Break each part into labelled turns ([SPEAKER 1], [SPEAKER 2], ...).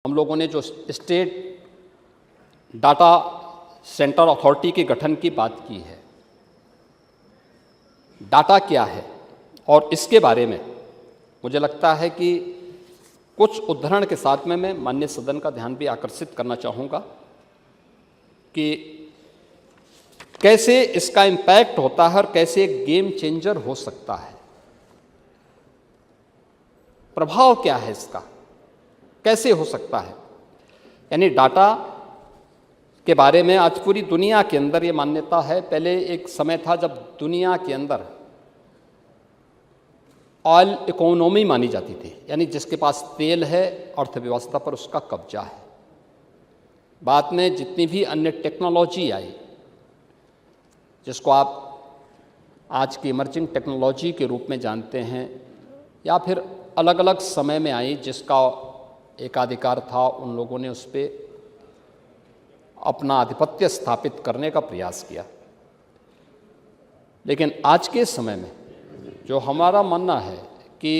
[SPEAKER 1] हम लोगों ने जो स्टेट डाटा सेंटर अथॉरिटी के गठन की बात की है, डाटा क्या है और इसके बारे में मुझे लगता है कि कुछ उदाहरण के साथ में मैं माननीय सदन का ध्यान भी आकर्षित करना चाहूँगा कि कैसे इसका इम्पैक्ट होता है और कैसे एक गेम चेंजर हो सकता है। प्रभाव क्या है इसका, कैसे हो सकता है। यानी डाटा के बारे में आज पूरी दुनिया के अंदर ये मान्यता है। पहले एक समय था जब दुनिया के अंदर ऑयल इकोनॉमी मानी जाती थी, यानी जिसके पास तेल है अर्थव्यवस्था पर उसका कब्जा है। बाद में जितनी भी अन्य टेक्नोलॉजी आई, जिसको आप आज की इमर्जिंग टेक्नोलॉजी के रूप में जानते हैं, या फिर अलग अलग समय में आई जिसका एकाधिकार था, उन लोगों ने उस पर अपना आधिपत्य स्थापित करने का प्रयास किया। लेकिन आज के समय में जो हमारा मानना है कि,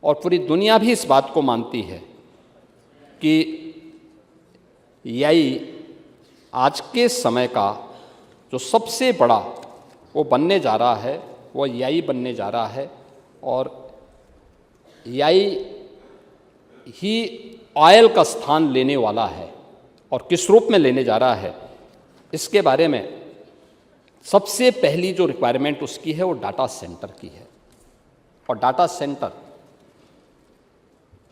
[SPEAKER 1] और पूरी दुनिया भी इस बात को मानती है कि एआई आज के समय का जो सबसे बड़ा वो बनने जा रहा है, वो एआई बनने जा रहा है। और एआई ही ऑयल का स्थान लेने वाला है, और किस रूप में लेने जा रहा है इसके बारे में सबसे पहली जो रिक्वायरमेंट उसकी है वो डाटा सेंटर की है। और डाटा सेंटर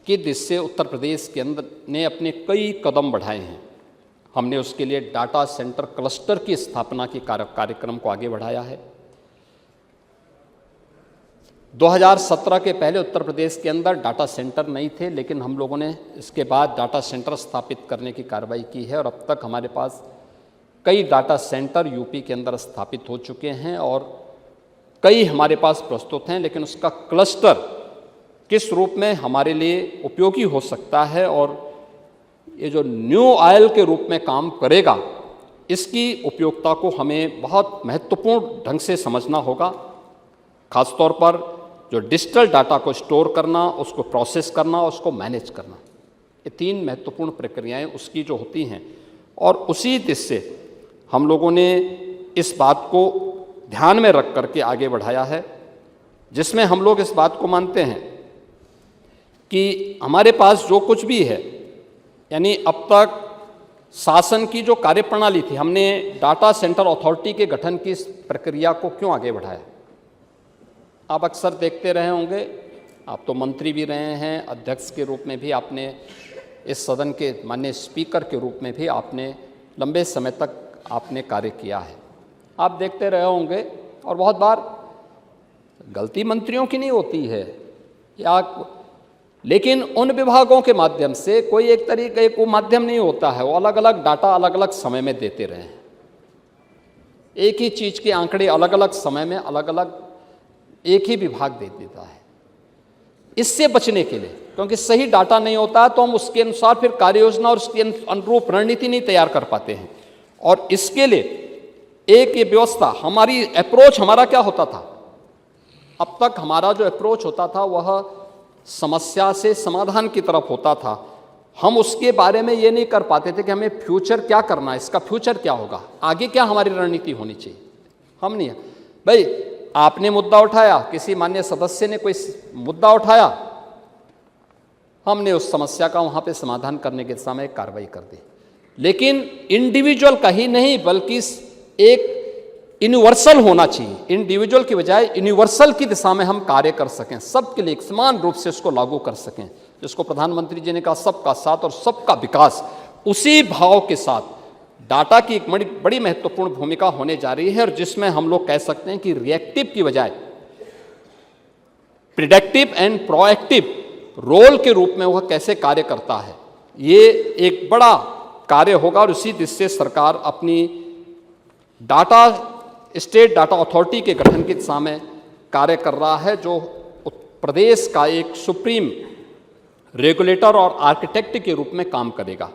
[SPEAKER 1] की दिशा से उत्तर प्रदेश के अंदर ने अपने कई कदम बढ़ाए हैं। हमने उसके लिए डाटा सेंटर क्लस्टर की स्थापना के कार्यक्रम को आगे बढ़ाया है। 2017 के पहले उत्तर प्रदेश के अंदर डाटा सेंटर नहीं थे, लेकिन हम लोगों ने इसके बाद डाटा सेंटर स्थापित करने की कार्रवाई की है, और अब तक हमारे पास कई डाटा सेंटर यूपी के अंदर स्थापित हो चुके हैं और कई हमारे पास प्रस्तुत हैं। लेकिन उसका क्लस्टर किस रूप में हमारे लिए उपयोगी हो सकता है और ये जो न्यू ऑयल के रूप में काम करेगा, इसकी उपयोगिता को हमें बहुत महत्वपूर्ण ढंग से समझना होगा। खासतौर पर जो डिजिटल डाटा को स्टोर करना, उसको प्रोसेस करना, उसको मैनेज करना, ये तीन महत्वपूर्ण प्रक्रियाएं उसकी जो होती हैं। और उसी दिशा से हम लोगों ने इस बात को ध्यान में रख करके आगे बढ़ाया है, जिसमें हम लोग इस बात को मानते हैं कि हमारे पास जो कुछ भी है, यानी अब तक शासन की जो कार्यप्रणाली थी, हमने डाटा सेंटर अथॉरिटी के गठन की इस प्रक्रिया को क्यों आगे बढ़ाया। आप अक्सर देखते रहे होंगे, आप तो मंत्री भी रहे हैं, अध्यक्ष के रूप में भी आपने, इस सदन के माननीय स्पीकर के रूप में भी आपने लंबे समय तक आपने कार्य किया है। आप देखते रहे होंगे, और बहुत बार गलती मंत्रियों की नहीं होती है, लेकिन उन विभागों के माध्यम से कोई एक तरीके को माध्यम नहीं होता है, वो अलग अलग डाटा अलग अलग समय में देते रहे हैं। एक ही चीज़ के आंकड़े अलग अलग समय में अलग अलग एक ही विभाग दे देता है। इससे बचने के लिए, क्योंकि सही डाटा नहीं होता तो हम उसके अनुसार फिर कार्य योजना और उसके अनुरूप रणनीति नहीं तैयार कर पाते हैं। और इसके लिए एक ये व्यवस्था, हमारी अप्रोच हमारा क्या होता था, अब तक हमारा जो अप्रोच होता था वह समस्या से समाधान की तरफ होता था। हम उसके बारे में ये नहीं कर पाते थे कि हमें फ्यूचर क्या करना है, इसका फ्यूचर क्या होगा, आगे क्या हमारी रणनीति होनी चाहिए। हम नहीं, भाई आपने मुद्दा उठाया, किसी माननीय सदस्य ने कोई मुद्दा उठाया, हमने उस समस्या का वहाँ पे समाधान करने के समय कार्रवाई कर दी। लेकिन इंडिविजुअल का ही नहीं, बल्कि एक यूनिवर्सल होना चाहिए। इंडिविजुअल की बजाय यूनिवर्सल की दिशा में हम कार्य कर सकें, सबके लिए एक समान रूप से उसको लागू कर सकें, जिसको प्रधानमंत्री जी ने कहा सबका साथ और सबका विकास। उसी भाव के साथ डाटा की एक बड़ी महत्वपूर्ण भूमिका होने जा रही है, और जिसमें हम लोग कह सकते हैं कि रिएक्टिव की बजाय प्रिडिक्टिव एंड प्रोएक्टिव रोल के रूप में वह कैसे कार्य करता है, ये एक बड़ा कार्य होगा। और उसी दिशा से सरकार अपनी स्टेट डाटा अथॉरिटी के गठन की दिशा में कार्य कर रहा है, जो प्रदेश का एक सुप्रीम रेगुलेटर और आर्किटेक्ट के रूप में काम करेगा।